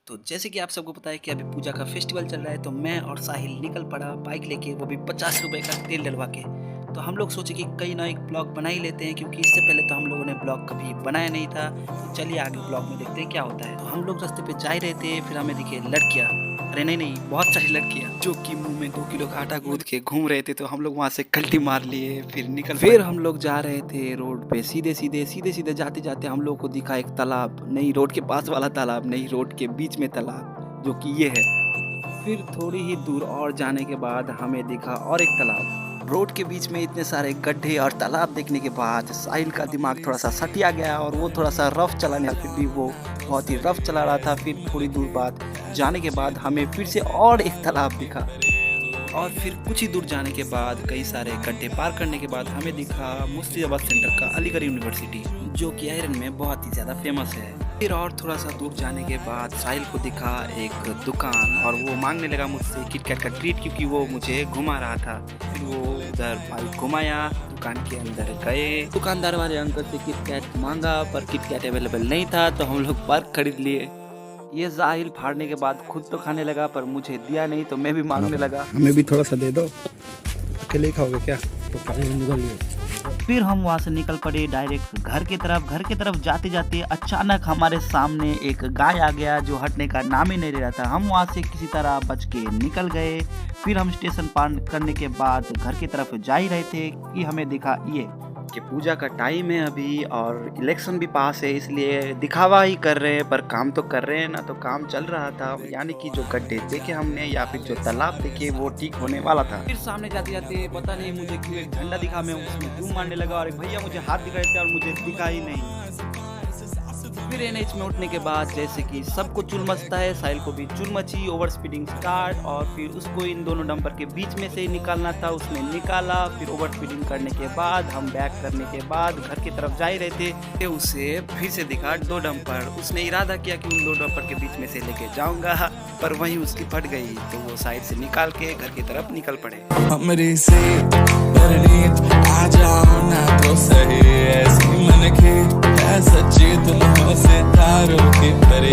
तो जैसे कि आप सबको पता है कि अभी पूजा का फेस्टिवल चल रहा है, तो मैं और साहिल निकल पड़ा बाइक लेके, वो भी 50 रुपए का तेल डलवा के। तो हम लोग सोचे कि कहीं ना एक ब्लॉग बना ही लेते हैं, क्योंकि इससे पहले तो हम लोगों ने ब्लॉग कभी बनाया नहीं था। तो चलिए आगे ब्लॉग में देखते हैं क्या होता है। तो हम लोग रास्ते पे जा ही रहे थे, फिर हमें दिखे लड़कियाँ, अरे नहीं नहीं, बहुत सारी लड़कियाँ जो कि मुंह में 2 किलो का आटा गूंद के घूम रहे थे। तो हम लोग वहाँ से कल्टी मार लिए, फिर हम लोग जा रहे थे रोड पे, सीधे सीधे जाते जाते हम लोग को दिखा एक तालाब, नहीं रोड के पास वाला तालाब नहीं, रोड के बीच में तालाब, जो कि ये है। फिर थोड़ी ही दूर और जाने के बाद हमें दिखा और एक तालाब। रोड के बीच में इतने सारे गड्ढे और तालाब देखने के बाद साहिल का दिमाग थोड़ा सा सटिया गया और वो थोड़ा सा रफ चलाने, फिर भी वो बहुत ही रफ चला रहा था। फिर थोड़ी दूर बाद जाने के बाद हमें फिर से और एक तालाब दिखा, और फिर कुछ ही दूर जाने के बाद कई सारे गड्ढे पार करने के बाद हमें दिखा मुर्शिदाबाद सेंटर का अलीगढ़ यूनिवर्सिटी, जो कि आयरन में बहुत ही ज़्यादा फेमस है। फिर और थोड़ा सा दूर जाने के बाद साहिल को दिखा एक दुकान, और वो मांगने लगा मुझसे किटकैट का ट्रीट, क्योंकि वो मुझे घुमा रहा था। फिर वो उधर बाइक घुमाया, दुकान के अंदर गए, दुकानदार वाले अंकल से किटकैट मांगा, पर किटकैट अवेलेबल नहीं था, तो हम लोग पर्क खरीद लिए। ये साहिल फाड़ने के बाद खुद तो खाने लगा, पर मुझे दिया नहीं, तो मैं भी मांगने लगा। हमें भी थोड़ा सा दे दो। अकेले ही खाओगे क्या? तो पानी में निकल लिए। फिर हम वहाँ से निकल पड़े डायरेक्ट घर की तरफ। घर की तरफ जाते जाते अचानक हमारे सामने एक गाय आ गया, जो हटने का नाम ही नहीं ले रहा था। हम वहाँ से किसी तरह बच के निकल गए। फिर हम स्टेशन पार करने के बाद घर की तरफ जा ही रहे थे कि हमें दिखा ये कि पूजा का टाइम है अभी, और इलेक्शन भी पास है, इसलिए दिखावा ही कर रहे हैं, पर काम तो कर रहे हैं ना। तो काम चल रहा था, यानी कि जो गड्ढे देखे हमने या फिर जो तालाब देखे वो ठीक होने वाला था। फिर सामने जाते जाते पता नहीं मुझे क्यों एक झंडा दिखा, मैं उसमें जूम मारने लगा, और एक भैया मुझे हाथ दिखा रहे थे और मुझे दिखा ही नहीं। फिर एनएच में उठने के बाद जैसे कि सबको चुल मचता है, साहिल को भी चुल मची, ओवर स्पीडिंग स्टार्ट, और फिर उसको इन दोनों डंपर के बीच में से ही निकालना था, उसने निकाला। फिर ओवर स्पीडिंग करने के बाद हम बैक करने के बाद घर की तरफ जा ही रहे थे, उसे फिर से दिखा 2 डंपर। उसने इरादा किया कि उन 2 डंपर के बीच में से लेके जाऊंगा, पर वहीं उसकी फट गई, तो वो साइड से निकाल के घर की तरफ निकल पड़े। हमरी से आ जाओ ना तो सही, ऐसी मन की सच्ची तुम सितारों की तरह।